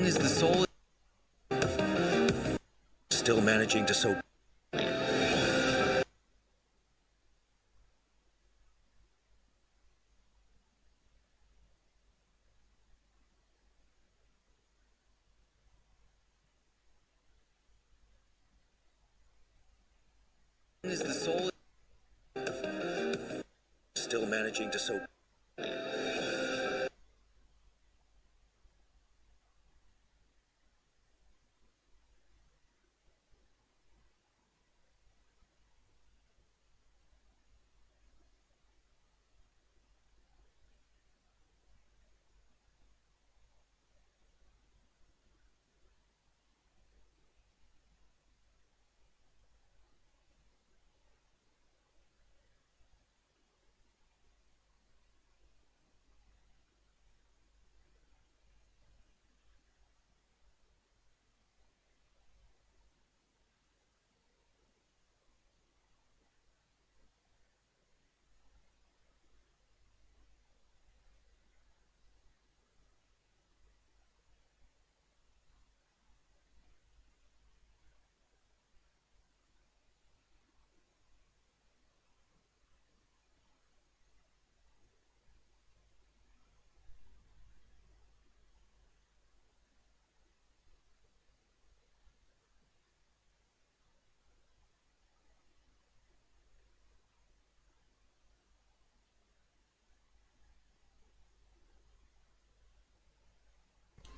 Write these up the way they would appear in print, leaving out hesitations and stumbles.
Is the soul still managing to soak? Is the soul still managing to soak?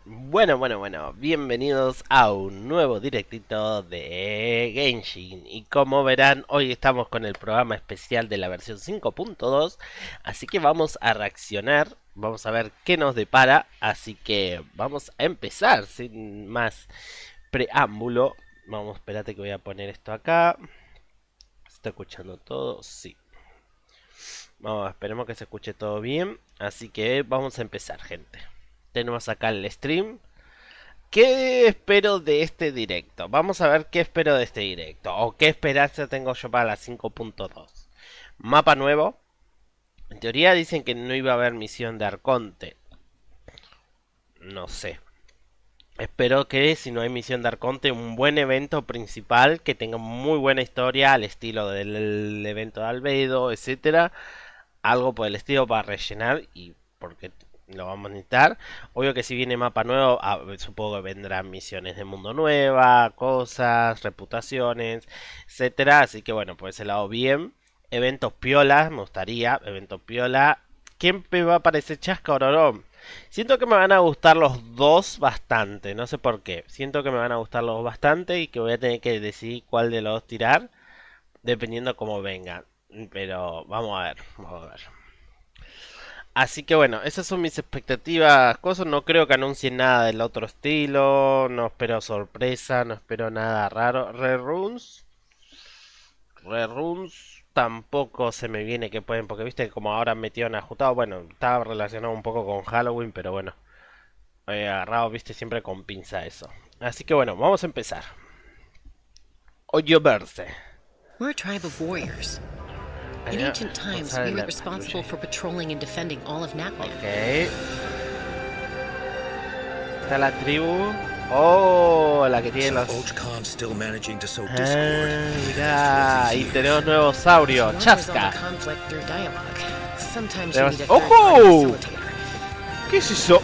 Bueno, bienvenidos a un nuevo directito de Genshin. Y como verán, hoy estamos con el programa especial de la versión 5.2. Así que vamos a reaccionar, vamos a ver qué nos depara. Así que vamos a empezar sin más preámbulo. Vamos, espérate que voy a poner esto acá. ¿Se está escuchando todo? Sí. Vamos, esperemos que se escuche todo bien. Así que vamos a empezar, gente. Tenemos acá el stream. ¿Qué espero de este directo? Vamos a ver qué espero de este directo. O qué esperanza tengo yo para la 5.2. Mapa nuevo. En teoría dicen que no iba a haber misión de Arconte. No sé. Espero que si no hay misión de Arconte, un buen evento principal que tenga muy buena historia al estilo del evento de Albedo, etcétera. Algo por el estilo para rellenar y porque lo vamos a necesitar. Obvio que si viene mapa nuevo, supongo que vendrán misiones de mundo nueva, cosas, reputaciones, etcétera. Así que bueno, por ese lado bien. Eventos piolas, me gustaría. Eventos piola. ¿Quién me va a aparecer? Chasca Ororón. Siento que me van a gustar los dos bastante. No sé por qué. Siento que me van a gustar los dos bastante y que voy a tener que decidir cuál de los dos tirar. Dependiendo cómo vengan. Pero vamos a ver. Vamos a ver. Así que bueno, esas son mis expectativas. Cosas, no creo que anuncien nada del otro estilo. No espero sorpresa, no espero nada raro. Reruns tampoco se me viene que pueden, porque viste que como ahora metieron ajustado. Bueno, estaba relacionado un poco con Halloween, pero bueno, he agarrado, viste, siempre con pinza eso. Así que bueno, vamos a empezar. Oyoverse. We're a tribe of warriors. In ancient times, we were responsible for patrolling and defending all of Natland. Ok. Está la tribu. Oh, la que tiene los... mirá, y tenemos nuevo saurio, Chasca. ¡Ojo! ¿Qué es eso?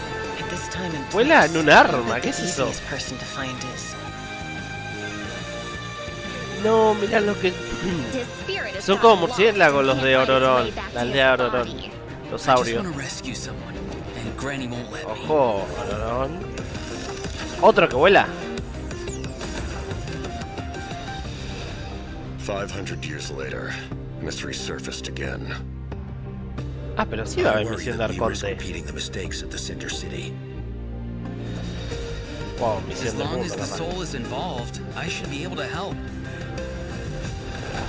Vuela en un arma, ¿qué es eso? No, mirá lo que... Son como murciélagos los de Ororón, la aldea de Ororón, los saurios. Ojo, Ororón. Otro que vuela. 500 years later, mystery surfaced again. Ah, pero sí va a haber misión de Arconte. Wow, misión de mundo,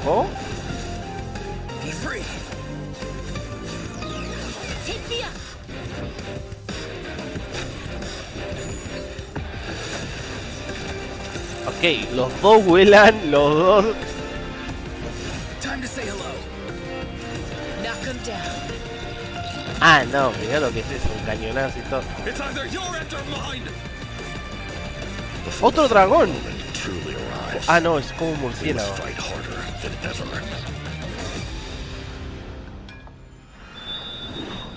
¿Oh? Ok, los dos vuelan, los dos. Ah, no, mirá lo que es eso, un cañonazo y todo. Before ¡Otro the final dragón! moment truly arrives, Ah, no, es como un we must murciélago. fight harder than ever.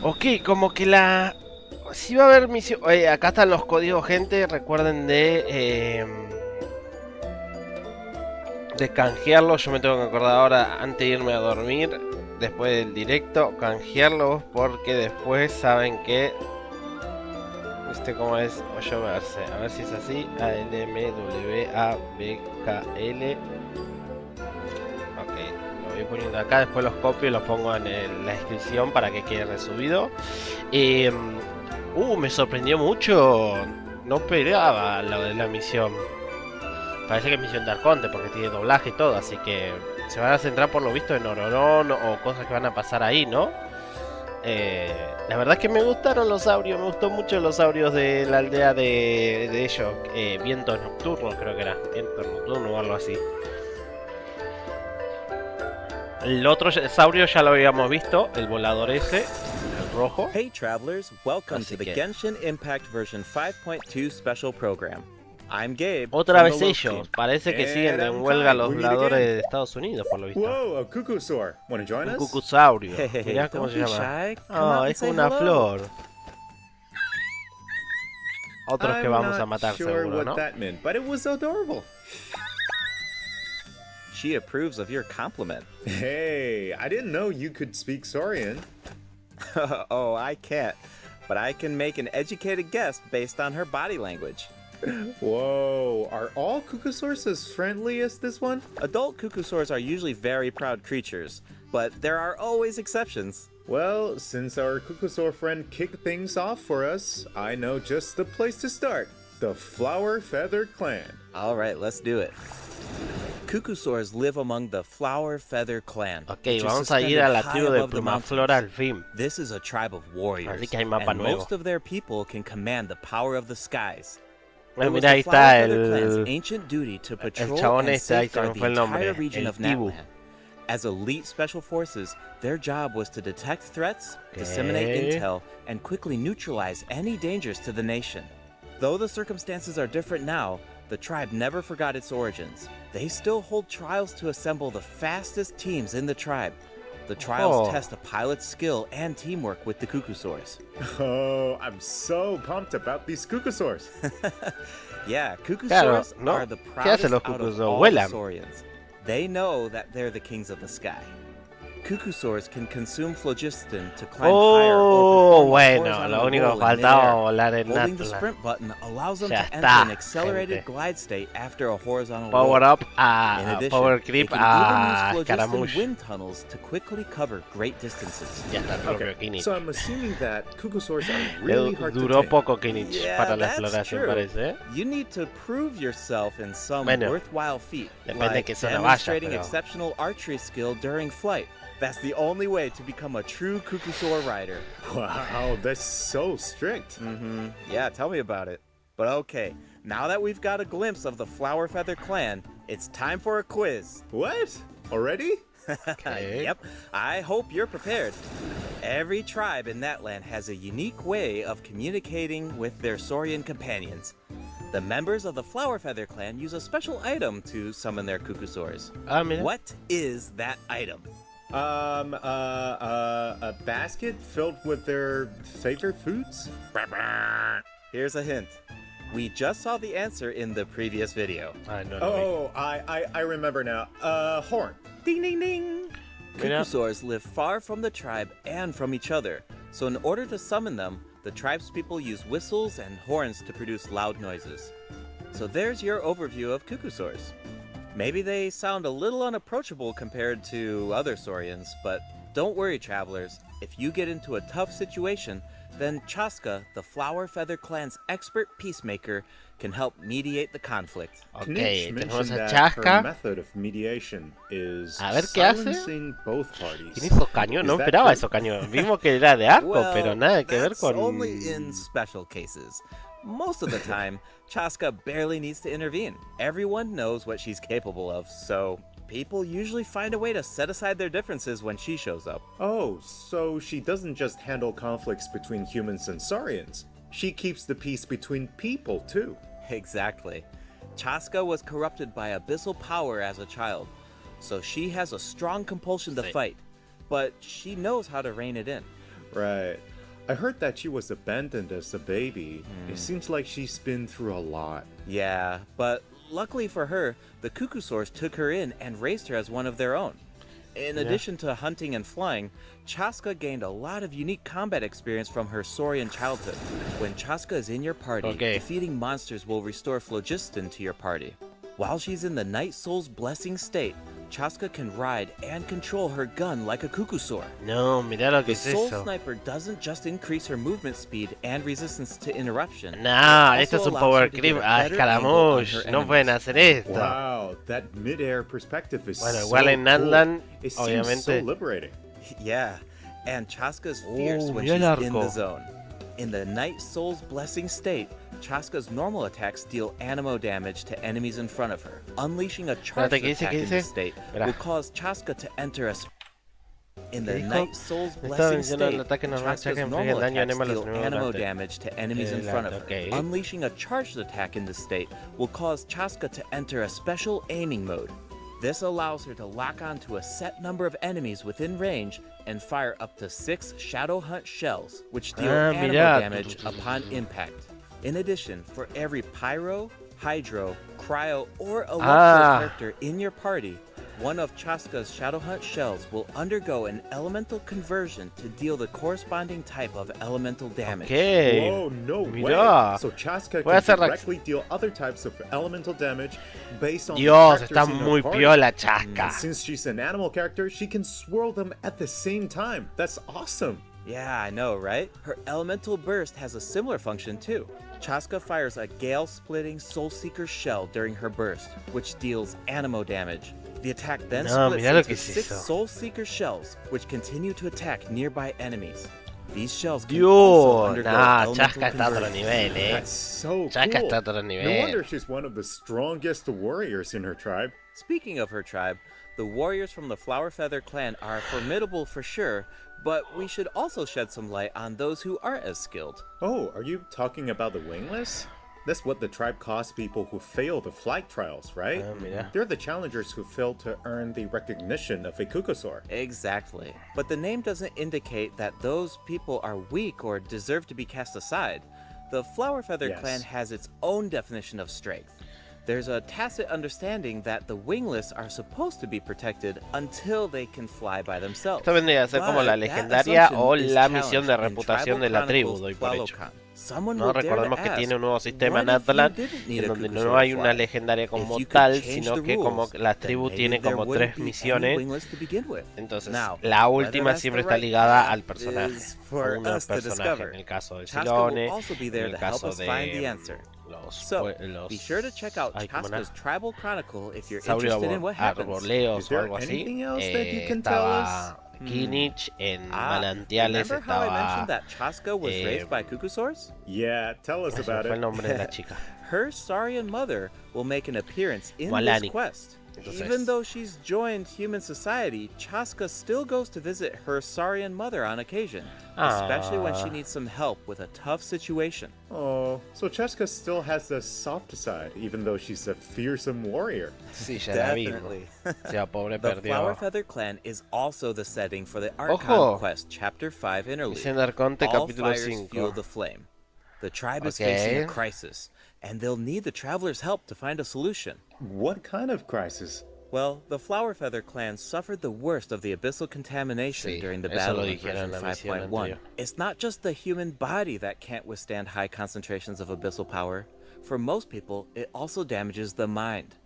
Ok, como que la... Sí va a haber misión... acá están los códigos, gente. Recuerden de canjearlos. Yo me tengo que acordar ahora, antes de irme a dormir, después del directo, canjearlos, porque después saben que... ¿Cómo es? O yo verse. A ver si es así. ALMWABKL. Ok, lo voy poniendo acá. Después los copio y los pongo en la descripción para que quede resubido. Me sorprendió mucho. No esperaba lo de la misión. Parece que es misión de Arconte porque tiene doblaje y todo. Así que se van a centrar por lo visto en Ororón o cosas que van a pasar ahí, ¿no? La verdad es que me gustaron los audios, me gustó mucho los audios de la aldea de ellos, vientos nocturnos creo que era, vientos nocturnos o algo así. El otro saurio ya lo habíamos visto, el volador ese, el rojo. Hey travelers, welcome Así to the que- Genshin Impact version 5.2 special program. I'm Gabe. Otra from vez the Loaf ellos, Team. parece que siguen en I'm huelga Kai. los We meet voladores again. de Estados Unidos por lo visto. Whoa, a cuckoosaur. Want to join Un us? cucusaurio, Hey, hey, hey, mirá cómo don't se be llama. shy. Come out Ah, and es say una hello. flor. Otros que I'm vamos a not matar sure seguro, what ¿no? that meant, but it was adorable. She approves of your compliment. Hey, I didn't know you could speak Saurian. Oh, I can't. But I can make an educated guess based on her body language. Whoa, are all cuckoosaurs as friendly as this one? Adult cuckoosaurs are usually very proud creatures, but there are always exceptions. Well, since our cuckoosaur friend kicked things off for us, I know just the place to start. The Flower Feather Clan. All right, let's do it. Cuckoosaurs live among the Flower Feather Clan. Ok, which is vamos a ir suspended a la high tribu de above the mountains. Plumaflora al fin. This is a tribe of warriors, Así que hay mapa and nuevo. most of their people can command the power of the skies. It was Mira, ahí the Flower está Feather Clan's el ancient duty to patrol chabón and este, ahí se me safeguard the fue el nombre, entire region el of Tibu. Natlan. As elite special forces, their job was to detect threats, disseminate Okay. intel, and quickly neutralize any dangers to the nation. Though the circumstances are different now, the tribe never forgot its origins. They still hold trials to assemble the fastest teams in the tribe. The trials Oh. test a pilot's skill and teamwork with the cuckoosaurs. Oh, I'm so pumped about these cuckoosaurs. Yeah, Claro, cuckoosaurs ¿no? are the ¿Qué proudest hacen los out of cucusaurs? all Vuelan. saurians. They know that they're the kings of the sky. Cuckoosaurs can consume phlogiston to climb higher Oh, or perform a bueno, horizontal lo único roll que in faltaba midair. volar en Holding the Natlan. sprint button allows them Ya to enter está, an accelerated gente. glide state after a horizontal Power roll. up In a addition, Power they Creep can a even use phlogiston Scaramouche. wind tunnels to quickly cover great distances. Ya está, el propio Okay, Kinich. so I'm assuming that cuckoosaurs are really hard to Duró tame. poco Kinich Yeah, para la that's exploración, true. parece, ¿eh? You need to prove yourself in some Bueno, worthwhile feat, depende like que sea una valla, demonstrating pero- exceptional archery skill during flight. That's the only way to become a true cuckoosaur rider. Wow, that's so strict. Yeah, tell me about it. But okay, now that we've got a glimpse of the Flower Feather Clan, it's time for a quiz. What? Already? Okay. Yep, I hope you're prepared. Every tribe in that land has a unique way of communicating with their Saurian companions. The members of the Flower Feather Clan use a special item to summon their cuckoosaurs. Ah, mira. What is that item? A basket filled with their favorite foods? Here's a hint. We just saw the answer in the previous video. Ay, no lo vi. Oh, I remember now. Horn. Ding ding ding! Mira. Cuckoosaurs live far from the tribe and from each other, so in order to summon them, the tribe's people use whistles and horns to produce loud noises. So there's your overview of cuckoosaurs. Maybe they sound a little unapproachable compared to other saurians, but don't worry, travelers. If you get into a tough situation, then Chaska, the Flower Feather Clan's expert peacemaker, can help mediate the conflict. Ok, Knitch tenemos mentioned a that her Chaska. method of mediation is A ver, ¿qué hace? silencing both parties. ¿Quién hizo cañón? Is No that esperaba true? eso cañón. Vimos que era de arco, Well, pero nada que ver that's con... only in special cases. Most of the time, Chaska barely needs to intervene. Everyone knows what she's capable of, so people usually find a way to set aside their differences when she shows up. Oh, so she doesn't just handle conflicts between humans and saurians. She keeps the peace between people, too. Exactly. Chaska was corrupted by abyssal power as a child, so she has a strong compulsion to fight, but she knows how to rein it in. Right. I heard that she was abandoned as a baby. It seems like she's been through a lot. Yeah, but luckily for her, the Cuckoosaurs took her in and raised her as one of their own. In addition to hunting and flying, Chaska gained a lot of unique combat experience from her Saurian childhood. When Chaska is in your party, defeating monsters will restore phlogiston to your party. While she's in the Night Soul's Blessing state, Chaska can ride and control her gun like a Cuckoosaur. No, mira lo que The es Soul eso. Sniper doesn't just increase her movement speed and resistance to interruption. No, it esto es also un allows power her to get creep a a better angle on escaramuche. her No pueden enemies. hacer esto. Wow, that mid-air perspective is Bueno, so igual en cool. Natlan, It seems so obviamente. liberating. Yeah, and Chaska's fierce when mira she's el in the arco. zone. In the Night Soul's Blessing state, Chaska's normal attacks deal animo damage to enemies in front of her. Unleashing a charged Espérate, ¿qué dice? attack ¿Qué in this dice? state Mira. will cause Chaska to enter a in the ¿Qué dijo? Night Soul's Estaba Blessing mencionando el state, ataque normal, Chaska's ataque inflige normal daño attacks anima a los deal enemigos animo durante damage to enemies in front of her. okay. Unleashing a charged attack in this state will cause Chaska to enter a special aiming mode. This allows her to lock onto a set number of enemies within range and fire up to 6 Shadow Hunt shells, which deal animo mira. damage upon impact. In addition, for every Pyro, Hydro, Cryo, or Electro character in your party, one of Chaska's Shadow Hunt shells will undergo an elemental conversion to deal the corresponding type of elemental damage. Okay. Whoa, no Mira. way. So Chaska Voy a hacer can la- directly deal other types of elemental damage based on the Dios, characters está in her muy party. piola And Chaska. since she's an animal character, she can swirl them at the same time. That's awesome. Yeah, I know, right? Her elemental burst has a similar function too. Chaska fires a gale-splitting Soul Seeker shell during her burst, which deals animo damage. The attack then No, splits mira lo into que es 6 eso. Soul Seeker shells, which continue to attack nearby enemies. These shells can also Dios, undergo nah, elemental Chaska está a otro conversion. nivel, That's so Chaska cool. está a otro No nivel. wonder she's one of the strongest warriors in her tribe. Speaking of her tribe, the warriors from the Flower Feather clan are formidable for sure, but we should also shed some light on those who aren't as skilled. Oh, are you talking about the wingless? That's what the tribe calls people who fail the flight trials, right? mira. They're the challengers who fail to earn the recognition of a Cuckoosaur. Exactly. But the name doesn't indicate that those people are weak or deserve to be cast aside. The Flower Feather Yes. clan has its own definition of strength. There's a tacit understanding that the wingless are supposed to be protected until they can fly by themselves. Esto vendría a ser como la But that legendaria o assumption is la misión de challenged in reputación Tribal de la tribu, Chronicles doy por hecho. Plalocan. Someone No will dare to recordemos que ask, tiene un nuevo sistema "What if you Natlan didn't need en a donde Cuckoosaur no to hay una fly?" legendaria If como you could tal, change sino the que como rules, la then tribu maybe tiene there como wouldn't 3 be any misiones. wingless to begin with. Entonces, Now, la whether última that's siempre the está right ligada path al personaje. is A for uno us to personaje. discover. En el caso de Chaska will Silone, also be en there el to help caso us find the de answer. los, So, los be sure to check out ay, ¿cómo Chaska's era? Tribal Chronicle if you're Saurio interested in what happens. arboleos Is o there algo así. anything else that you can tell Estaba Kinich en Manantiales, remember how I mentioned estaba... that Chaska was raised by Cuckoosaurs? Yeah, tell us se me about fue el it. nombre de la chica. Her Saurian mother will make an appearance in Malani. this quest. Entonces- Even though she's joined human society, Chaska still goes to visit her Saurian mother on occasion, especially when she needs some help with a tough situation. Oh, so Chaska still has the soft side, even though she's a fearsome warrior. Sí, ya la vimos. Definitely. O sea, pobre The Flower perdió. Feather Clan is also the setting for the Archon Ojo. Quest Chapter 5 interlude. Dice en Arconte All capítulo fires 5. fuel the flame. The tribe is Okay. facing a crisis, and they'll need the traveler's help to find a solution. What kind of crisis? Well, the Flower Feather clan suffered the worst of the abyssal contamination Sí, during the eso battle lo in dijeron en version la misión 5.1. anterior. It's not just the human body that can't withstand high concentrations of abyssal power. For most people, it also damages the mind.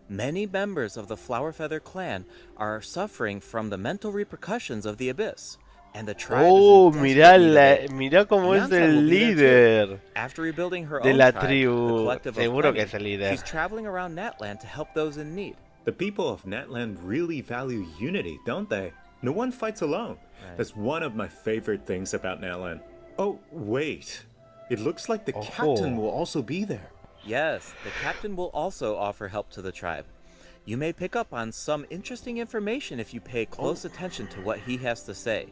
Many members of the Flower Feather clan are suffering from the mental repercussions of the abyss, and the tribe Oh, is in mirá, desperate need of it. mirá cómo es Beyonce el will be there, too. líder. After rebuilding her de own la tribe, tribu. the Collective of Seguro que Plenty, es el líder. she's traveling around Natland to help those in need. The people of Natland really value unity, don't they? No one fights alone. That's one of my favorite things about Natland. Oh, wait. It looks like the captain will also be there. Yes, the captain will also offer help to the tribe. You may pick up on some interesting information if you pay close attention to what he has to say.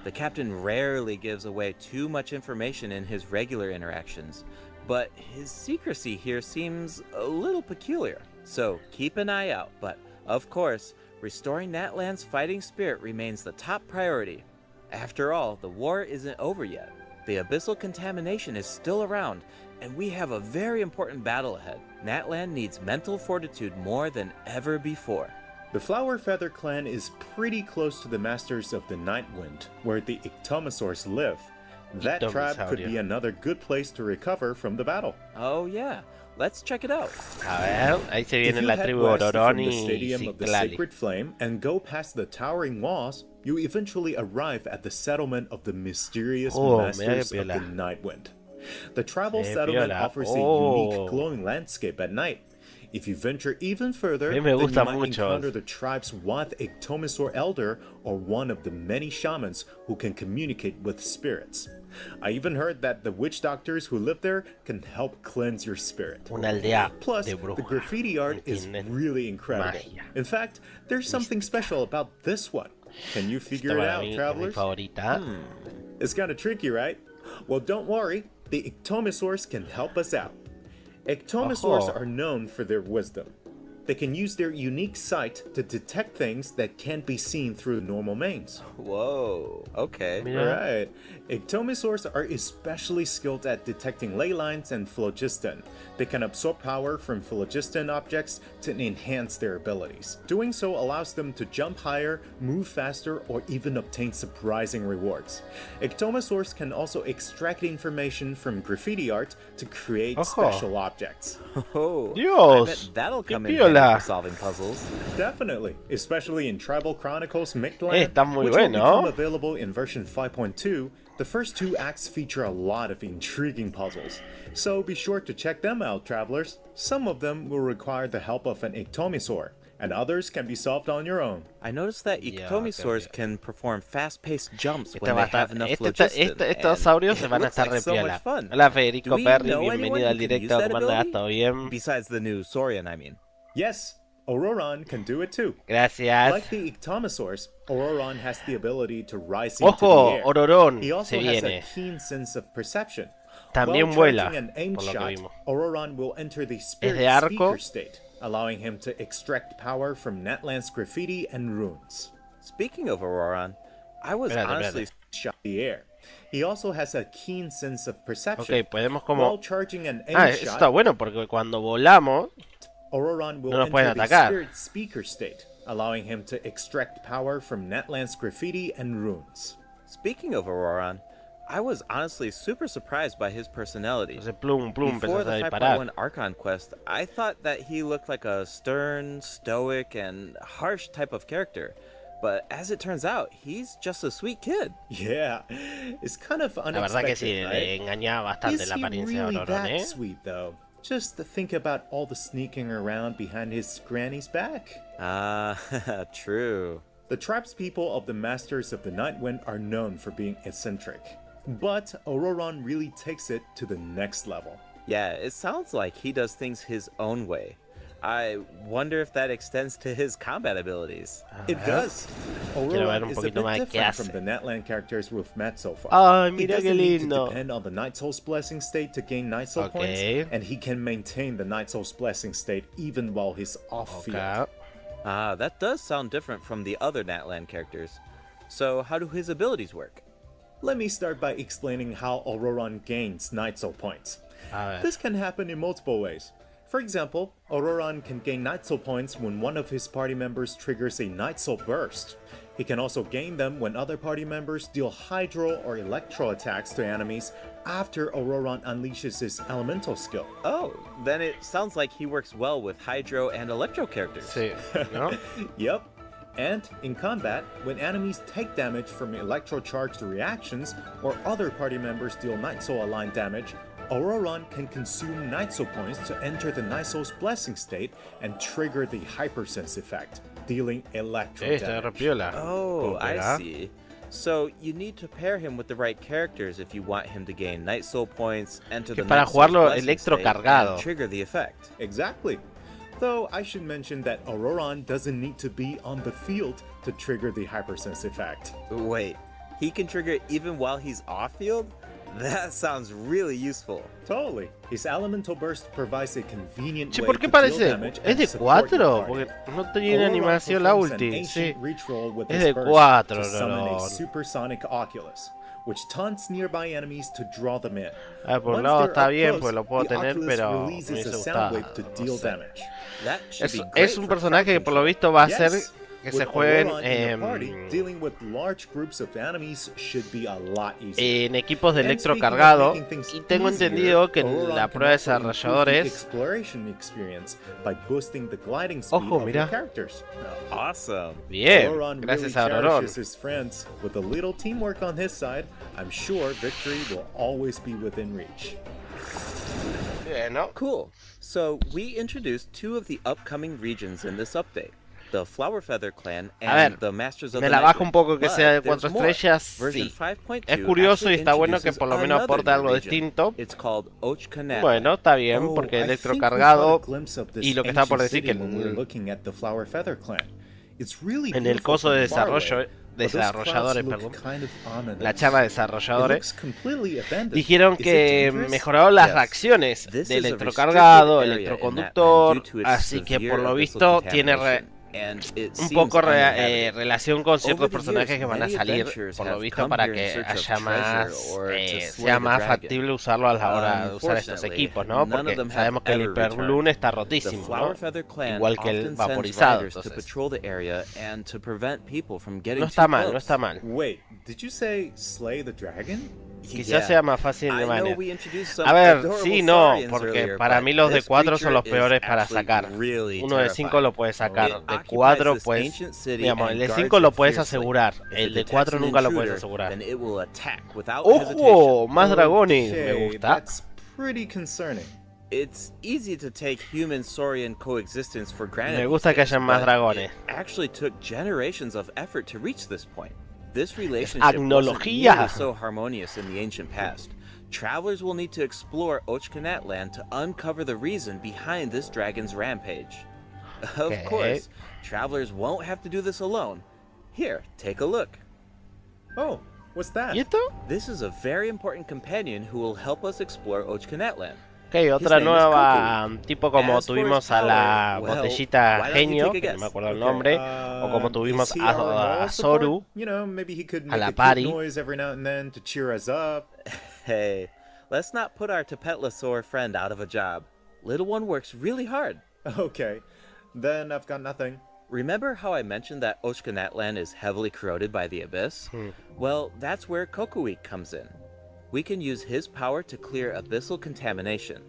The captain rarely gives away too much information in his regular interactions, but his secrecy here seems a little peculiar. So keep an eye out, but of course, restoring Natlan's fighting spirit remains the top priority. After all, the war isn't over yet. The abyssal contamination is still around, and we have a very important battle ahead. Natlan needs mental fortitude more than ever before. The Flower Feather clan is pretty close to the Masters of the Nightwind, where the Ictomosaurs live. That tribe could be another good place to recover from the battle. Oh yeah, let's check it out. A ver, ahí se If viene you la head tribu west Ororón from the y Stadium of the Citlali. Sacred Flame and go past the towering walls, you eventually arrive at the settlement of the mysterious Masters of the Nightwind. The tribal settlement offers a unique glowing landscape at night. If you venture even further, then you might encounter the tribe's one Ictomosaur elder or one of the many shamans who can communicate with spirits. I even heard that the witch doctors who live there can help cleanse your spirit. Una aldea Plus, de the brujas. graffiti art is really incredible. Magia. In fact, there's something special about this one. Can you figure it out, travelers? It's kind of tricky, right? Well, don't worry. The Ictomosaurs can help us out. Ictomosaurs are known for their wisdom. They can use their unique sight to detect things that can't be seen through normal means. Whoa, okay. Right. Ictomosaurs are especially skilled at detecting ley lines and phlogiston. They can absorb power from phlogiston objects to enhance their abilities. Doing so allows them to jump higher, move faster, or even obtain surprising rewards. Ictomosaurs can also extract information from graffiti art to create special objects. Oh, Dios, I bet that'll come qué in handy piola. for solving puzzles. Definitely, especially in Tribal Chronicles Mictland, Está muy which will bueno. become available in version 5.2. The first two acts feature a lot of intriguing puzzles, so be sure to check them out, travelers. Some of them will require the help of an Ictomosaur, and others can be solved on your own. I noticed that Ictomosaurs can perform fast-paced jumps Este when va a they have estar, enough estos phlogiston, saurios and se it van a looks estar like re so much piola. fun. Hola Do Federico we Perry, know anyone bienvenido who al can use directo. that ¿Cómo andás? ability? ¿Todo bien? Besides the new Saurian, I mean. Yes, Auroron can do it too. Gracias. Like the Ictomosaurs, Auroron has the ability to rise into the Ojo, air. Ororón He also se has viene. a keen sense of perception. También While vuela, charging an aim por lo que shot, vimos. Auroron will enter the spirit de arco. speaker state, allowing him to extract power from Natlan's graffiti and runes. Speaking of Auroron, I was honestly Shot the air. He also has a keen sense of perception. Ok, podemos como... While charging an aim Ah, eso shot, está bueno porque cuando volamos... Auroron will No nos pueden enter the atacar. spirit speaker state, allowing him to extract power from Natlan's graffiti and runes. Speaking of Auroron, I was honestly super surprised by his personality. Entonces, plum, plum, Before empezás a the disparar. 5.1 Archon quest, I thought that he looked like a stern, stoic, and harsh type of character. But as it turns out, he's just a sweet kid. Yeah, it's kind of La unexpected, verdad que sí, right? le engañaba bastante Is la he apariencia de really Ororón, that ¿eh? sweet, though? Just to think about all the sneaking around behind his granny's back. Ah, true. The tribespeople of the Masters of the Nightwind are known for being eccentric, but Auroron really takes it to the next level. Yeah, it sounds like he does things his own way. I wonder if that extends to his combat abilities. It does. Quiero ver Auroron un is a poquito bit más qué different from hace. the Natland characters we've met so far. Ay, He mira qué doesn't need to lindo. depend on the Night Soul's Blessing state to gain Night Soul Okay. points, and he can maintain the Night Soul's Blessing state even while he's off field. Okay. Ah, that does sound different from the other Natland characters. So how do his abilities work? Let me start by explaining how Auroron gains Night Soul points. A ver. This can happen in multiple ways. For example, Auroron can gain Night Soul points when one of his party members triggers a Night Soul burst. He can also gain them when other party members deal Hydro or Electro attacks to enemies after Auroron unleashes his elemental skill. Oh, then it sounds like he works well with Hydro and Electro characters. Sí, ¿no? Yep. And in combat, when enemies take damage from electro-charged reactions or other party members deal Night Soul aligned damage, Auroron can consume Night Soul points to enter the Night Soul's Blessing state and trigger the Hypersense effect, dealing electro Está re damage. piola. Oh, I ¿Será? see. So you need to pair him with the right characters if you want him to gain Night Soul points, enter Que the para Night Soul's jugarlo Blessing electro state, cargado. and trigger the effect. Exactly. Though I should mention that Auroron doesn't need to be on the field to trigger the Hypersense effect. Wait, he can trigger it even while he's off field? That sounds really useful. Totally. His elemental burst provides a convenient Che, way ¿por qué to parece? deal damage ¿Es and de support your 4? party. Porque no tiene Ororon animación la performs an ulti. ancient Sí. reach roll with Es his de burst 4, to summon a Ororon. supersonic Oculus, which taunts nearby enemies to draw them in. Ah, por un Once lado they're está up bien, close, pues lo puedo the tener, Oculus pero me releases hubiese a sound gustado. wave to deal damage. That should be great Es un for personaje que crowd por lo control. visto va a hacer Yes. que With se jueguen Ororon in your party, dealing with large groups of enemies should be a lot easier. en equipos de And electro speaking of cargado. making things Y tengo easier, entendido que en Ororon la can prueba de also improve the desarrolladores. exploration experience by boosting the gliding speed Ojo, of mira. your characters. Awesome. Bien, Ororon gracias really a Ororon. cherishes his friends. With a little teamwork on his side, I'm sure victory will always be within reach. Bien, ¿no? Cool. So we introduced 2 of the upcoming regions in this update. The Flower Feather Clan A and ver, the Masters of me the la Night bajo un Wind. poco que But sea de there's 4 more. estrellas, Version sí. 5.2 Es curioso y actually está bueno que introduces por lo menos another aporte algo region. distinto. It's called Ochkanet. Bueno, está bien, Oh, porque I electro think we cargado. caught a glimpse of this Y lo que estaba por ancient decir que city when we were looking at the Flower Feather Clan. It's really en el beautiful coso de from far away, desarrollo, but those desarrolladores, clouds perdón, look kind of ominous. la charla de It desarrolladores, looks completely abandoned. dijeron Is it que dangerous? mejoraron las Yes. reacciones This de is a electrocargado, restricted area in that electroconductor, land due to its así que severe por lo abyssal visto tiene contamination. And it un seems poco uninhabited. relación con ciertos Over the personajes years, que van a many salir, adventurers por lo have visto, come para here in que search of haya treasure más, or to slay sea the más dragon. factible usarlo a la hora de usar estos Unfortunately, equipos, ¿no? none of Porque them have sabemos que el ever Hyperbloom returned. está The rotísimo, Flower ¿no? Feather Clan Igual que el often sends vaporizado, riders to entonces. patrol the area and to prevent people from getting No too está mal, close. no está mal. Wait, did you say slay the dragon? Quizás sea más fácil de I know manejar. we introduced some A ver, adorable sí, no, saurians porque earlier, para but mí los de this 4 son los creature peores is para actually sacar. really Uno de 5 terrifying. lo puedes sacar, It de occupies 4 this pues, ancient city digamos, el and de guards 5 lo it puedes fiercely. asegurar, If el it de detects 4 an nunca lo puedes intruder, asegurar. then it will attack without ¡Ojo! hesitation. Más dragones, Okay, me gusta. That's pretty concerning. It's easy to take human-saurian coexistence for granted. Me gusta que these days, hayan más but dragones. It actually took generations of effort to reach this point. This relationship wasn't agnología. nearly so harmonious in the ancient past. Travelers will need to explore Ochkanet land to uncover the reason behind this dragon's rampage. Of Okay. course, travelers won't have to do this alone. Here, take a look. Oh, what's that? ¿Y esto? This is a very important companion who will help us explore Ochkanet land. Ok, otra His name is nueva, Koku. tipo como As for tuvimos his a la power, well, botellita why don't you genio, take a que no guess? me acuerdo el Okay, nombre, o como tuvimos is he our a moral Soru. support? You know, maybe he could a make la a party. cute noise every now and then to cheer us up. Hey, let's not put our Tapetlosaur friend out of a job. Little one works really hard. Okay, then I've got nothing. Remember how I mentioned that Ochkanet land is heavily corroded by the abyss? Well, that's where Kokuik comes in. We can use his power to clear abyssal contamination.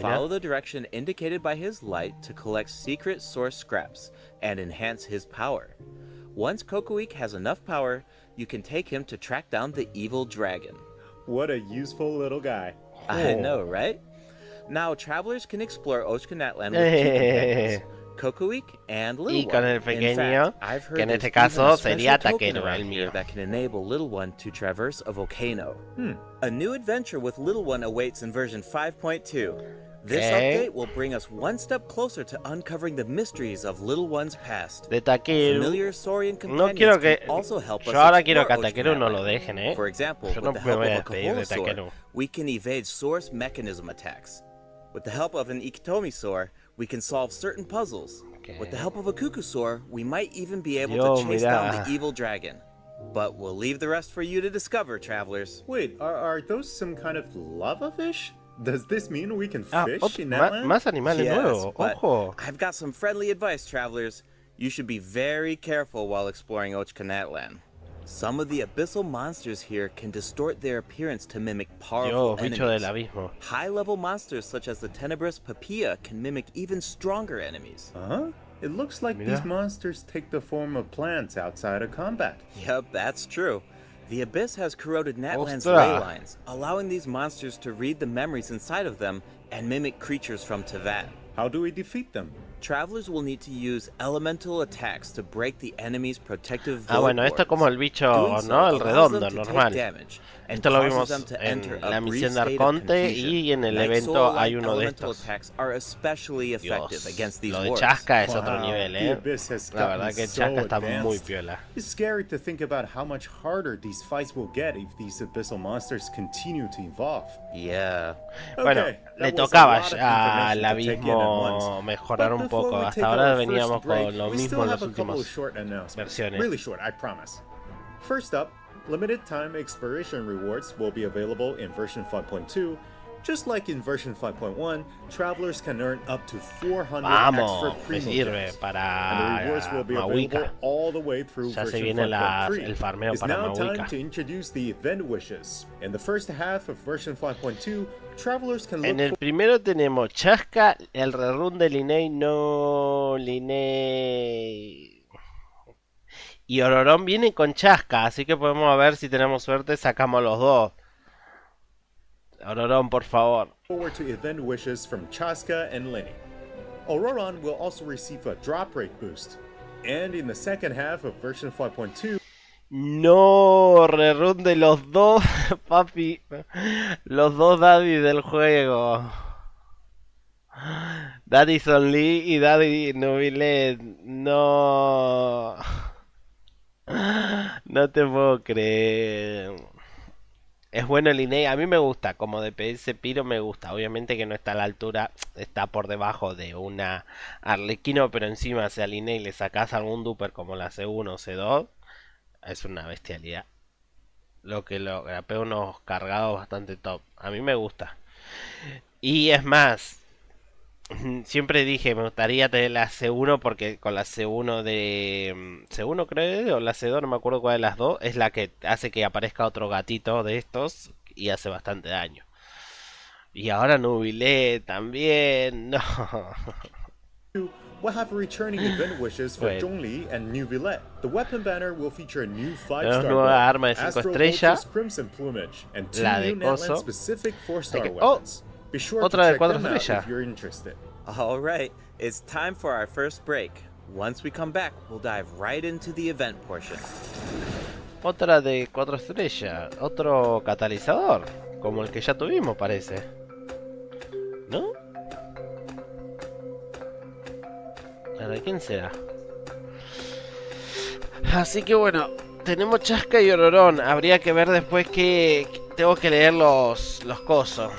Follow the direction indicated by his light to collect secret source scraps and enhance his power. Once Kokuik has enough power, you can take him to track down the evil dragon. What a useful little guy. I Oh. know, right? Now, travelers can explore Ochkanet land with two companions, Kokuik and Little Y con One. el In pequeño, fact, I've heard que en there's este even caso a sería special token Taquero, around el here mío. that can enable Little One to traverse a volcano. A new adventure with Little One awaits in version 5.2. This Okay. update will bring us one step closer to uncovering the mysteries of Little One's past. De Taquero. Familiar saurian No companions quiero que. can also help us Yo ahora quiero que a explore Taquero no Ochkanet lo land. dejen, ¿eh? For example, Yo no with the me help voy of a a despedir de Kaholosaur, Taquero. we can evade source mechanism attacks. With the help of an Ikitomisaur, we can solve certain puzzles. With the help of a Kukusaur, we might even be able Yo, to chase down mira. the evil dragon. But we'll leave the rest for you to discover, travelers. Wait, are those some kind of lava fish? Does this mean we can Ah, fish in that land? más animales Yes, nuevos. but Ojo. I've got some friendly advice, travelers. You should be very careful while exploring Ochkanet land. Some of the abyssal monsters here can distort their appearance to mimic powerful Dios, bicho del enemies. abismo. High-level monsters such as the tenebrous Papilla can mimic even stronger enemies. Huh? It looks like Mira. these monsters take the form of plants outside of combat. Yep, that's true. The abyss has corroded Natland's Ostras. ley lines, allowing these monsters to read the memories inside of them and mimic creatures from Tevat. How do we defeat them? Travelers will need to use elemental attacks to break the enemy's protective Ah, bueno, esto es como el bicho, ¿no? El redondo, normal. Esto lo vimos en la misión de Arconte y en el evento hay uno de estos. Dios, lo de Chasca es otro nivel, La verdad que Chasca está muy piola. It's scary to think about how much harder these fights will get if these abyssal monsters continue to evolve. Yeah. Bueno, le tocaba ya al abismo mejorar un poco. Hasta ahora veníamos con lo mismo en las últimas versiones. Really short, I promise. First up, limited time exploration rewards will be available in version 5.2. Just like in version 5.1, travelers can earn up to 400 extra me sirve gems. para And the rewards will be available all the way through ya se version viene el 5.3. farmeo It's para now time Mahuika. to introduce the event wishes. In the first half of version 5.2, travelers can look En el primero tenemos Chasca, el rerun de Linnea, no Linnea. Y Ororón viene con Chasca, así que podemos ver si tenemos suerte, sacamos los dos. Ororón, por favor. forward to event wishes from Chaska and Lenny. Auroron will also receive a drop rate boost. And in the second half of version 5.2, No, rerun de los dos, papi. Los dos daddy del juego. Daddy Son Lee y Daddy Nubilet. No. No te puedo creer. Es bueno el Linnea, a mí me gusta, como DPS Piro me gusta. Obviamente que no está a la altura, está por debajo de una Arlequino, pero encima si a Linnea le sacás algún duper como la C1 o C2, es una bestialidad. Lo que lo grapea unos cargados bastante top. A mí me gusta. Y es más, siempre dije, me gustaría tener la C1 porque con la C1 de... C1 creo, o la C2, no me acuerdo cuál de las dos, es la que hace que aparezca otro gatito de estos y hace bastante daño. Y ahora Nubilé también, no. we'll have returning event wishes for Bueno. Zhongli and Nubilet. The weapon banner will feature a new 5-star Tenemos nueva arma de 5 Astro estrellas. Vulture's Crimson Plumage, and 2 La de new coso. Netland-specific 4-star Hay que- oh, weapons. Be sure otra to de check 4 them out estrellas. if you're interested. All right, it's time for our first break. Once we come back, we'll dive right into the event portion. Otra de 4 estrellas, otro catalizador, como el que ya tuvimos parece. ¿No? A ver, ¿quién será? Así que bueno, tenemos Chasca y Ororón. Habría que ver después que tengo que leer los cosos.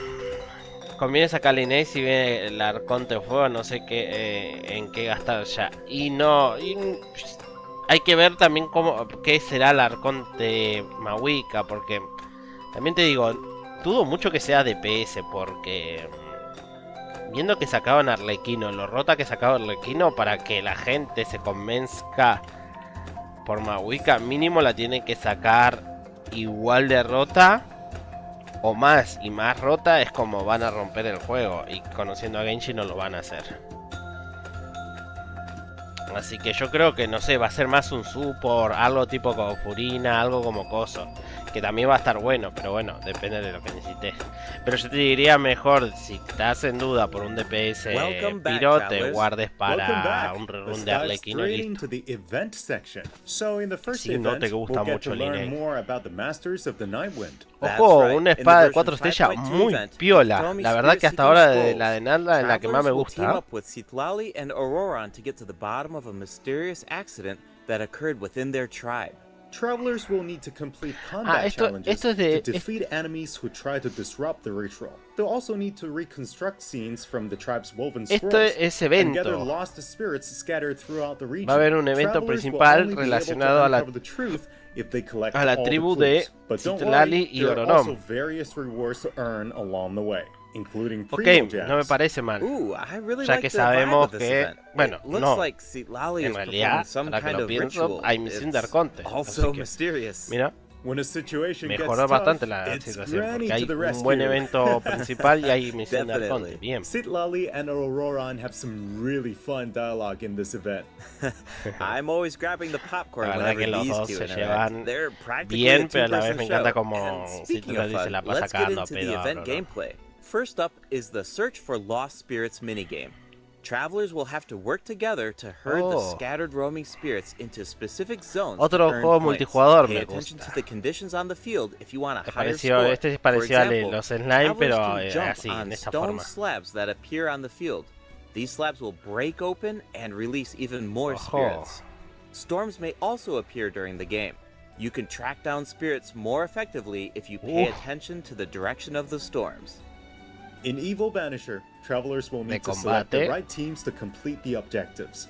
Conviene sacar la Inés si viene el Arconte de Fuego, no sé qué, en qué gastar ya. Y no, hay que ver también qué será el Arconte Mahuika, porque también te digo, dudo mucho que sea DPS, porque viendo que sacaban Arlequino, lo rota que sacaba Arlequino, para que la gente se convenzca por Mahuika, mínimo la tiene que sacar igual de rota o más, y más rota es como van a romper el juego, y conociendo a Genshin no lo van a hacer. Así que yo creo que, no sé, va a ser más un support, algo tipo como Furina, algo como Coso, que también va a estar bueno, pero bueno, depende de lo que necesites. Pero yo te diría mejor, si estás en duda por un DPS Piro, te guardes para un rerun de Arlequino y listo. Si no te gusta mucho el Linnea. Ojo, una espada de 4 estrellas muy piola. La verdad que hasta ahora de la de Nalda es la que más me gusta. Of a mysterious accident that occurred within their tribe. Travelers will need to complete combat challenges esto es de, to defeat enemies who try to disrupt the ritual. They'll also need to reconstruct scenes from the tribe's woven scrolls esto es and gather evento. lost spirits scattered throughout the region. Va a haber un evento Travelers will principal only be relacionado able a to la, uncover the truth if they collect a la all the tribu clues. de But don't Citlali worry, y there are also Ororón. various rewards to earn along the way, including Ok, primo gems. no me parece mal. I really Ya like que the vibe sabemos of this que, event. bueno, It looks no. like Citlali En is realidad, performing some ahora que kind lo of pienso, ritual. hay misión de It's Arconte. also Así que, mysterious. mira, When a situation mejoró gets bastante tough, la it's situación, Granny porque hay to the un buen rescue. evento principal y hay misión de Definitely. Arconte. Bien. Citlali and Auroron have some really fun dialogue in this event. I'm always grabbing the popcorn La verdad whenever que los these dos two se interact. llevan They're practically bien, a pero a la vez two-person me encanta show. como And speaking of Citlali se fun, la pasa let's get cagando a into the pedo a event Ororón. gameplay. First up is the Search for Lost Spirits minigame. Travelers will have to work together to herd the scattered roaming spirits into specific zones. Otro to earn juego points. multijugador Pay me attention gusta. to the conditions on the field if you want a Es higher parecido, score. este es For parecido a example, los slime, travelers pero can jump así, en on esta stone forma. slabs that appear on the field. These slabs will break open and release even more Ojo. spirits. Storms may also appear during the game. You can track down spirits more effectively if you pay attention to the direction of the storms. In Evil Banisher, travelers will need to select the right teams to complete the objectives.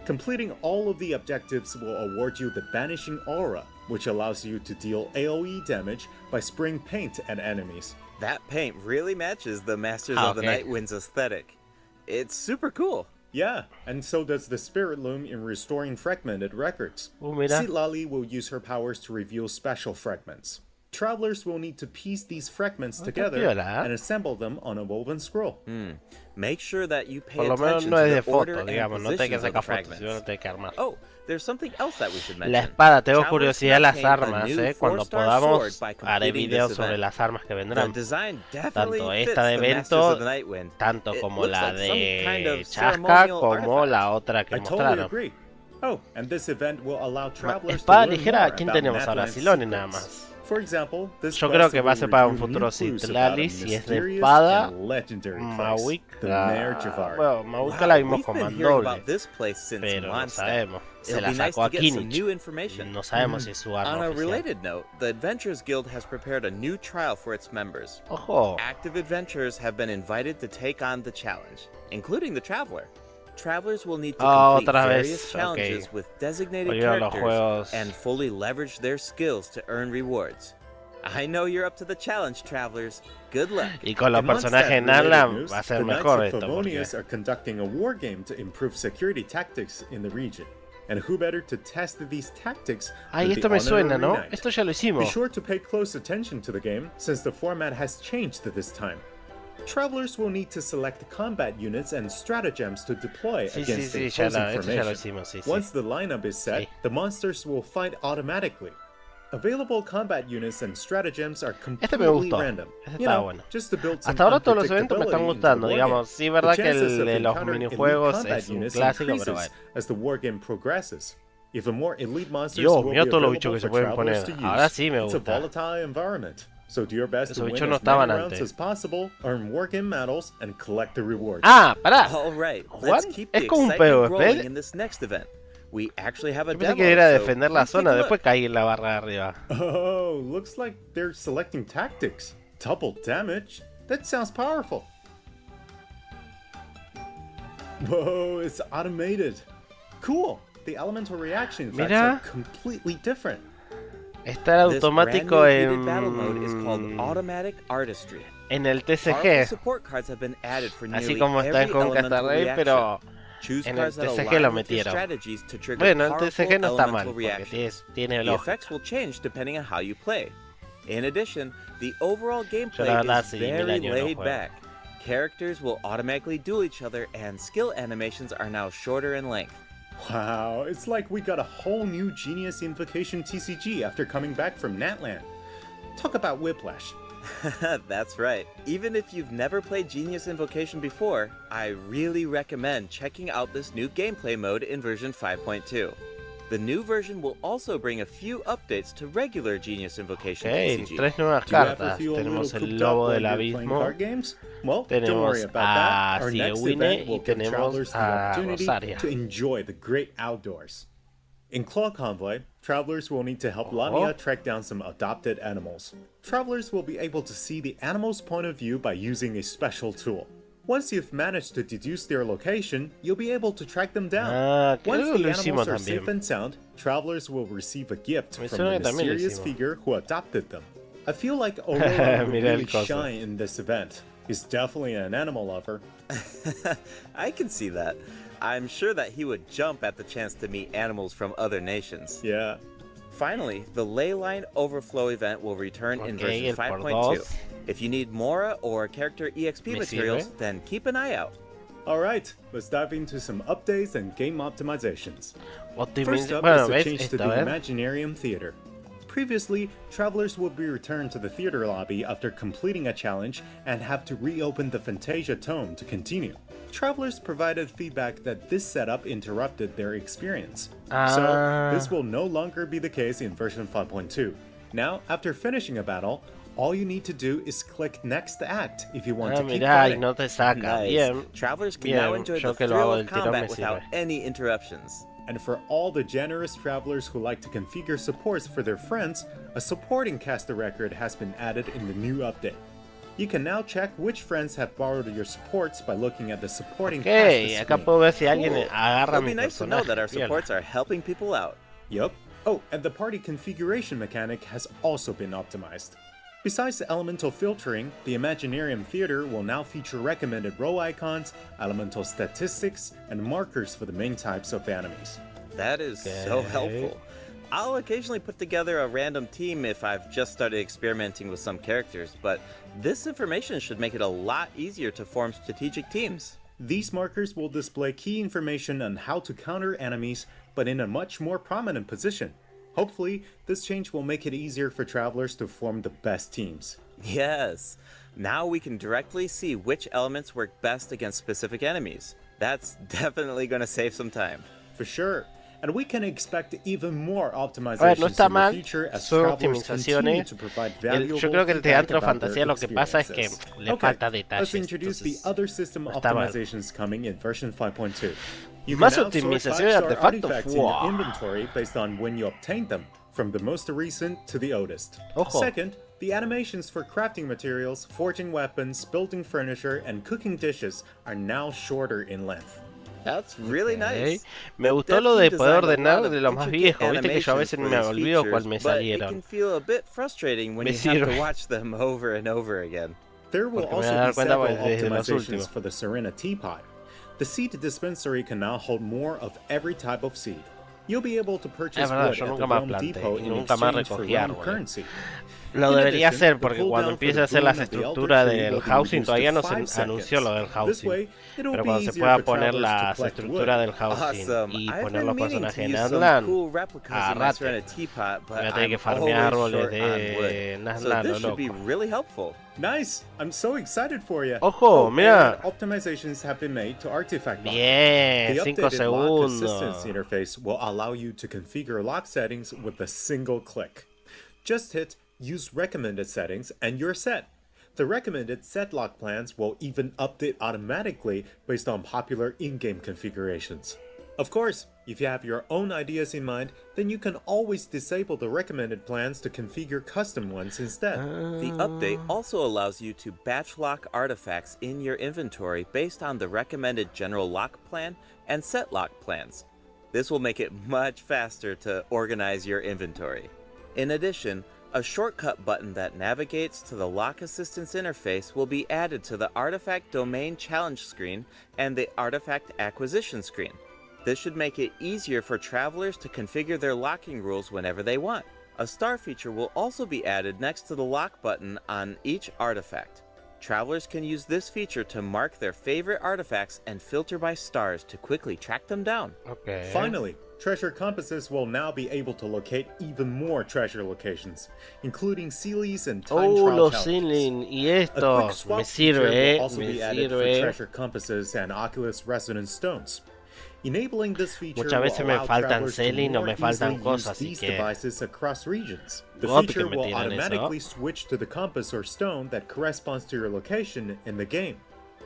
Completing all of the objectives will award you the Banishing Aura, which allows you to deal AoE damage by spraying paint at enemies. That paint really matches the Masters of the Night Wind's aesthetic. It's super cool. Yeah, and so does the Spirit Loom in restoring fragmented records. Mira. Sitlali will use her powers to reveal special fragments. Travelers will need to piece these fragments together and assemble them on a woven scroll. Make sure that you pay Por lo menos attention no to es the de foto, order and digamos, no te hay que positions of the sacar fotos, fragments. sino te hay que armar. Oh, there's something else that we should mention. La espada, tengo Travelers curiosidad de can las obtain a armas, new cuando 4-star podamos sword by haré completing videos this sobre event. las armas que The vendrán. design definitely Tanto fits esta de the Masters evento, of the Night Wind. tanto It como looks la like some kind de of Chasca, ceremonial como artifact. la otra que I totally mostraron. agree. Oh, and this event will allow travelers Espada to learn ligera, more ¿quién about tenemos ahora? Natlan's Silone nada secrets. más. For example, this Yo creo quest que va a ser will para un review futuro new clues Citlali, about a si es de mysterious espada, and legendary place, the Mare Javari. Bueno, Mauka la vimos We've con been hearing mandoble, about this place since pero no Mondstadt. sabemos. Se It'll la be nice sacó a to get some Kinich. new information. No sabemos si es su arma On a oficial. related note, the Adventurers Guild has prepared a new trial for its members. Ojo. Active adventurers have been invited to take on the challenge, including the Traveler. Travelers will need to complete otra various vez, challenges ok. with designated Volvieron los characters juegos. and fully leverage their skills to earn rewards. I know you're up to the challenge, Travelers. Good luck. Y con los In personajes de Mondstadt-related Natlan news, va a ser the Knights mejor of esto. Favonius Porque... are conducting a war game to improve security tactics in the region. And who better to test these tactics Ay, than esto the me suena, honorary ¿no? knight? Esto ya lo Be hicimos. sure to pay close attention to the game, since the format has changed this time. Travelers will need to select combat units and stratagems to deploy Sí, against the ya opposing esto ya lo formation. hicimos, sí, sí. Once the lineup is set, Sí. the monsters will fight automatically. Available combat units and stratagems are Este me completely gustó. random. Este You está know, bueno. just to build some Hasta ahora todos los eventos me están unpredictability into the gustando, war digamos. game. Sí, verdad The que chances el of de los encountering elite minijuegos combat es un units clásico, pero increases bueno. as the war game progresses. Even more elite monsters Dios will mío, be todos los available bichos que se for pueden travelers poner. to use. Ahora sí me It's a gusta. volatile environment. So do your best to Esos win bichos no as many estaban rounds antes. as possible, earn war game medals, and collect the rewards. Ah, pará. All right, Juan, let's keep the es como un excitement PvP. rolling in this next event. We actually have a Yo demo, pensé que era so defender la let's take zona, a look. después caí en la barra de arriba. Oh, looks like they're selecting tactics. Double damage? That sounds powerful. Whoa, it's automated. Cool. The elemental reaction effects Mira. are completely different. Está This automático brand new heated battle mode is called en... Automatic Artistry. en el Powerful TCG. support cards have been added for Así nearly como está el every Conquista elemental Rey, reaction. pero Choose en el cards that TCG align lo with your metieron. strategies to trigger Bueno, el powerful TCG no está mal, elemental porque reactions. tiene The lógica. effects will change depending on how you play. In addition, the overall gameplay la verdad, is sí, 1000 very años no laid juego. back. Characters will automatically duel each other, and skill animations are now shorter in length. Wow, it's like we got a whole new Genius Invocation TCG after coming back from Natlan. Talk about whiplash. That's right. Even if you've never played Genius Invocation before, I really recommend checking out this new gameplay mode in version 5.2. The new version will also bring a few updates to regular Genius Invocation Ok, TCG. tres nuevas Do you ever cartas. feel a little Tenemos el cooped up Lobo while del you're playing Abismo. card games? Well, don't Tenemos worry about a that. Our next Siewine event y will give tenemos travelers the a opportunity Rosaria. to enjoy the great outdoors. In Claw Convoy, travelers will need to help Lamia track down some adopted animals. Travelers will be able to see the animal's point of view by using a special tool. Once you've managed to deduce their location, you'll be able to track them down. Ah, creo Once que the lo hicimos animals are también. safe and sound, travelers will receive a gift Me from suena the que también lo mysterious hicimos. figure who adopted them. I feel like Aurora will Mira el really coso. shine in this event. He's definitely an animal lover. I can see that. I'm sure that he would jump at the chance to meet animals from other nations. Yeah. Finally, the Leyline Overflow event will return in Ok, version el por 5.2. dos. If you need Mora or character EXP Me materials, sirve. then keep an eye out. Alright, let's dive into some updates and game optimizations. First up Bueno, is the ¿ves? change to Esto, the a ver. Imaginarium Theater. Previously, travelers would be returned to the theater lobby after completing a challenge and have to reopen the Fantasia Tome to continue. travelers provided feedback that this setup interrupted their experience. Ah. So, this will no longer be the case in version 5.2. Now, after finishing a battle, all you need to do is click Next Act if you want to keep Mirá, y fighting. no te saca. Nice. Bien. Travelers can Bien, now enjoy yo the que lo thrill hago of del tirón combat me without sirve. any interruptions. And for all the generous travelers who like to configure supports for their friends, a supporting caster record has been added in the new update. You can now check which friends have borrowed your supports by looking at the supporting Ok, caster acá screen. puedo ver si alguien Cool. agarra It'll mi be nice to know personaje. that our Piola. supports are helping people out. Yup. Oh, and the party configuration mechanic has also been optimized. Besides the elemental filtering, the Imaginarium Theater will now feature recommended role icons, elemental statistics, and markers for the main types of enemies. That is so Okay. helpful. I'll occasionally put together a random team if I've just started experimenting with some characters, but this information should make it a lot easier to form strategic teams. These markers will display key information on how to counter enemies, but in a much more prominent position. Hopefully, this change will make it easier for travelers to form the best teams. Yes. Now we can directly see which elements work best against specific enemies. That's definitely going to save some time. For sure. And we can expect even more A ver, no optimizations está in the mal, future as son travelers continue optimizaciones. to provide Yo valuable creo que el feedback Teatro about their Fantasía lo que pasa es que experiences. le Okay, falta detalles. let's introduce the Entonces, other system está mal. optimizations coming in version 5.2. You Más can now sort optimización de 5-star artefactos. artifacts in your Wow. inventory based on when you obtained them, from the most recent to the oldest. Ojo. Second, the animations for crafting materials, forging weapons, building furniture, and cooking dishes are now shorter in length. That's really Ok. nice. Me The gustó dev lo team de poder designed a ordenar lot of de lo más intricate viejo. Viste que yo a veces animations me for these olvido cuál features, me but it salieron. can feel a bit frustrating when Me you have sirve. to watch them over and over again. There will Porque me voy a also dar be cuenta several desde los optimizations últimos. for the Serena Teapot. The seed dispensary can now hold more of every type of seed. You'll be able to purchase Es verdad, wood yo at nunca the más Realm planté Depot y in nunca más exchange for recogí realm árboles. currency. Lo In debería addition, hacer the porque cuando cooldown for empiece the a hacer las bloom of the Elder estructuras Tree del will be housing, reduced todavía to no se 5 anunció lo del seconds. This housing. way, it'll Pero be cuando se easier pueda for poner travelers la to collect estructura wood. del housing Awesome. y I've poner been los meaning to personajes en use some Aslan, cool replicas of my agarrate. Serena Teapot, but Voy a tener que I'm farmear always árboles short on de wood. So Aslan, this lo should be loco. really helpful. Nice! I'm so excited for you. Ojo, mira. And optimizations have been made to artifact lock. Bien, The 5 updated lock assistance segundos. interface will allow you to configure lock settings with a single click. Just hit Use Recommended Settings and you're set. The recommended set lock plans will even update automatically based on popular in-game configurations. Of course, if you have your own ideas in mind, then you can always disable the recommended plans to configure custom ones instead. The update also allows you to batch lock artifacts in your inventory based on the recommended general lock plan and set lock plans. This will make it much faster to organize your inventory. In addition, a shortcut button that navigates to the lock assistance interface will be added to the artifact domain challenge screen and the artifact acquisition screen. This should make it easier for travelers to configure their locking rules whenever they want. A star feature will also be added next to the lock button on each artifact. Travelers can use this feature to mark their favorite artifacts and filter by stars to quickly track them down. Ok. Finally, treasure compasses will now be able to locate even more treasure locations, including Sealies and time Oh, trial los challenges. ceiling y A quick estos. swap Me feature sirve, will also me be added for sirve. treasure compasses and Oculus resonance stones. Enabling this feature Muchas veces will me allow faltan travelers to selling o more me faltan easily cosas, use así these que devices across regions. The Gopi que feature me will tiran eso. automatically switch to the compass or stone that corresponds to your location in the game.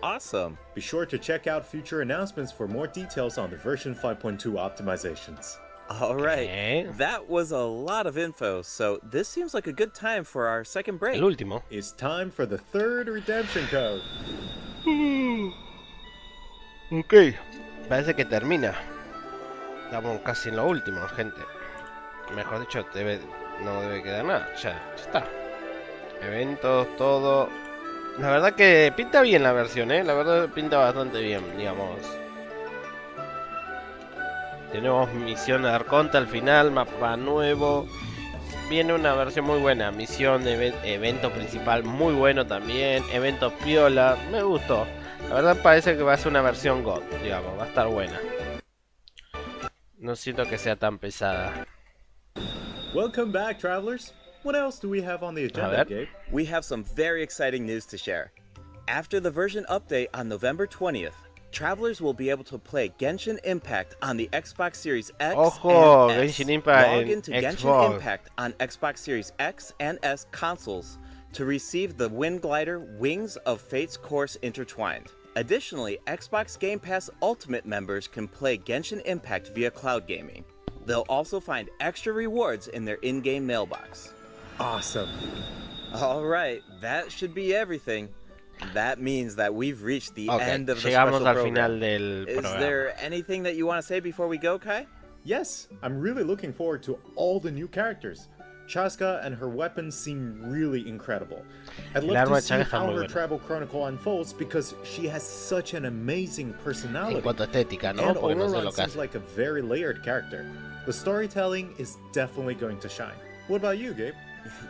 Awesome! Be sure to check out future announcements for more details on the version 5.2 optimizations. Alright, Okay. that was a lot of info, so this seems like a good time for our second break. el último. It's time for the third redemption code. Ok. Parece que termina. Estamos casi en lo último, gente. Mejor dicho, no debe quedar nada. Ya está. Eventos, todo. La verdad que pinta bien la versión, La verdad pinta bastante bien, digamos. Tenemos misión de Arconte al final, mapa nuevo. Viene una versión muy buena. Misión, evento principal muy bueno también. Evento piola, me gustó. La verdad parece que va a ser una versión God, digamos, va a estar buena. No siento que sea tan pesada. Welcome back, travelers. What else do we have on the agenda, ver. Gabe? We have some very exciting news to share. After the version update on November 20th, travelers will be able to play Genshin Impact on the Xbox Series X Ojo, and S. Genshin Impact Log en into Genshin Xbox. Impact on Xbox Series X and S consoles to receive the Wind Glider Wings of Fate's Course Intertwined. Additionally, Xbox Game Pass Ultimate members can play Genshin Impact via cloud gaming. They'll also find extra rewards in their in-game mailbox. Awesome. Alright, that should be everything. That means that we've reached the end of the llegamos special al program. final del Is programa. there anything that you want to say before we go, Kai? Yes, I'm really looking forward to all the new characters. Chaska and her weapons seem really incredible. I'd El love arma to de see Chaska está how muy her buena. travel chronicle unfolds because she has such an amazing personality. En cuanto a estética, ¿no? And Porque no sé Auroron lo que seems hace. like a very layered character. The storytelling is definitely going to shine. What about you, Gabe?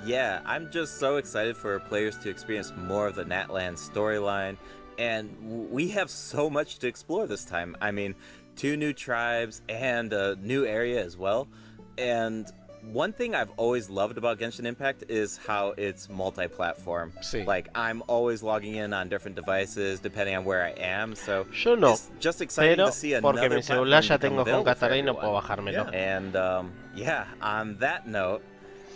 Yeah, I'm just so excited for players to experience more of the Natlan storyline, and we have so much to explore this time. I mean, 2 new tribes and a new area as well. And one thing I've always loved about Genshin Impact is how it's multi-platform. Sí. Like, I'm always logging in on different devices depending on where I am, so Yo no, it's just exciting pero to see porque another mi celular ya platform tengo become con available for Catarina y no puedo everyone. bajármelo. And yeah, on that note,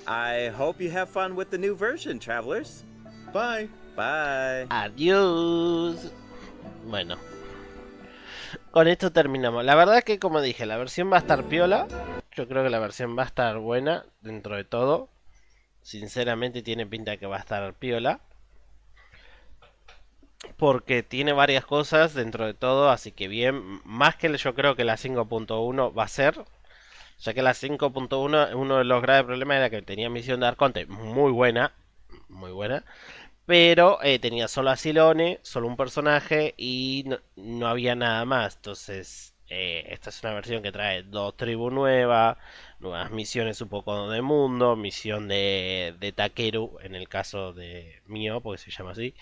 I hope you have fun with the new version, travelers. Bye! Bye. Adiós. Bueno, con esto terminamos. La verdad que, como dije, la versión va a estar piola. Yo creo que la versión va a estar buena dentro de todo. Sinceramente tiene pinta que va a estar piola. Porque tiene varias cosas dentro de todo, así que bien. Más que yo creo que la 5.1 va a ser. Ya que la 5.1, uno de los graves problemas era que tenía misión de Arconte muy buena. Muy buena. Pero tenía solo a Silone, solo un personaje y no había nada más. Entonces, esta es una versión que trae 2 tribus nuevas, nuevas misiones un poco de mundo, misión de Takeru, en el caso de mío, porque se llama así.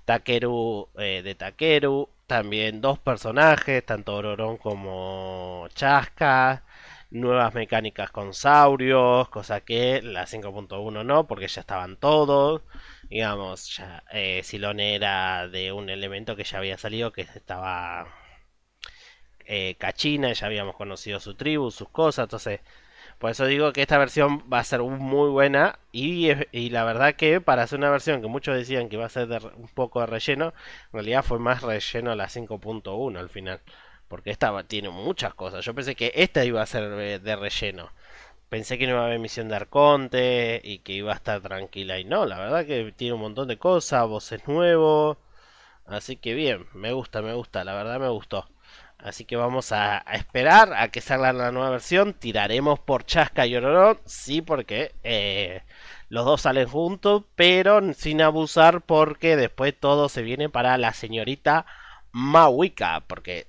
Takeru de Takeru, también 2 personajes, tanto Auroron como Chaska. Nuevas mecánicas con saurios, cosa que la 5.1 no, porque ya estaban todos. Digamos, ya Silone era de un elemento que ya había salido, que estaba Cachina, ya habíamos conocido su tribu, sus cosas, entonces por eso digo que esta versión va a ser muy buena y la verdad que para hacer una versión que muchos decían que iba a ser un poco de relleno, en realidad fue más relleno la 5.1 al final, porque esta tiene muchas cosas. Yo pensé que esta iba a ser de relleno. Pensé que no iba a haber misión de Arconte y que iba a estar tranquila. Y no, la verdad que tiene un montón de cosas, voces nuevos. Así que bien, me gusta, la verdad me gustó. Así que vamos a esperar a que salga la nueva versión. Tiraremos por Chaska y Auroron. Sí, porque los dos salen juntos, pero sin abusar porque después todo se viene para la señorita Mawika. Porque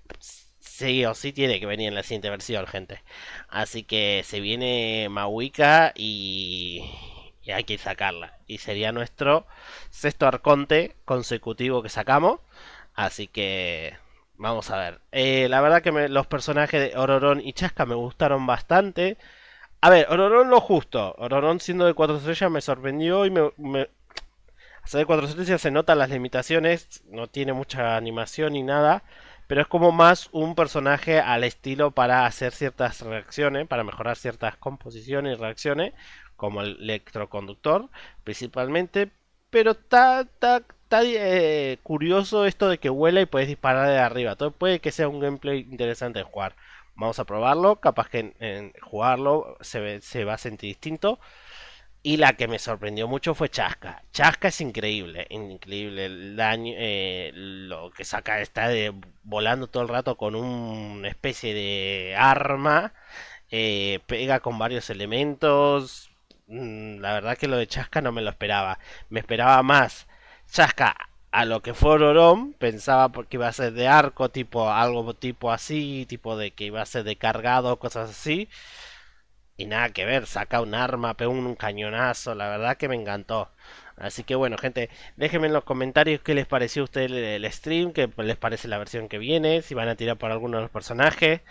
sí o sí tiene que venir en la siguiente versión, gente. Así que se viene Mawika y hay que sacarla. Y sería nuestro 6º arconte consecutivo que sacamos. Así que vamos a ver. La verdad que los personajes de Auroron y Chaska me gustaron bastante. A ver, Auroron lo justo. Auroron siendo de 4 estrellas me sorprendió y ser de 4 estrellas se notan las limitaciones. No tiene mucha animación ni nada. Pero es como más un personaje al estilo para hacer ciertas reacciones, para mejorar ciertas composiciones y reacciones, como el electroconductor principalmente. Pero está curioso esto de que vuela y puedes disparar de arriba. Entonces puede que sea un gameplay interesante de jugar. Vamos a probarlo, capaz que en jugarlo se va a sentir distinto. Y la que me sorprendió mucho fue Chaska. Chaska es increíble, increíble el daño, lo que saca está volando todo el rato con una especie de arma, pega con varios elementos. La verdad que lo de Chaska no me lo esperaba. Me esperaba más Chaska a lo que fue Auroron. Pensaba que iba a ser de arco, tipo algo tipo así, tipo de que iba a ser de cargado, cosas así. Y nada que ver, saca un arma, pega un cañonazo, la verdad que me encantó. Así que bueno, gente, déjenme en los comentarios qué les pareció a ustedes el stream, qué les parece la versión que viene, si van a tirar por alguno de los personajes,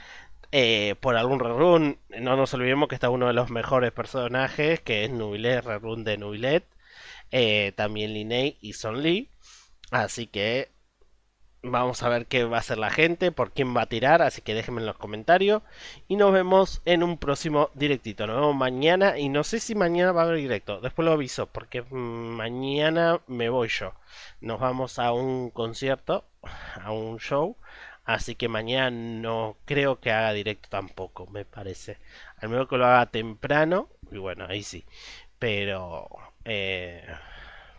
por algún rerun. No nos olvidemos que está uno de los mejores personajes, que es Nubilet, rerun de Nubilet, también Linnea y Son Lee. Así que Vamos a ver qué va a hacer la gente, por quién va a tirar, así que déjenme en los comentarios. Y nos vemos en un próximo directito. Nos vemos mañana y no sé si mañana va a haber directo. Después lo aviso porque mañana me voy yo. Nos vamos a un concierto, a un show. Así que mañana no creo que haga directo tampoco, me parece. Al menos que lo haga temprano. Y bueno, ahí sí. Pero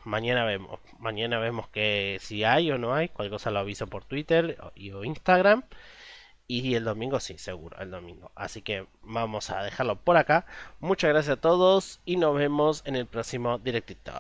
mañana vemos que si hay o no hay, cualquier cosa lo aviso por Twitter o Instagram. Y el domingo sí, seguro, el domingo. Así que vamos a dejarlo por acá. Muchas gracias a todos y nos vemos en el próximo directito.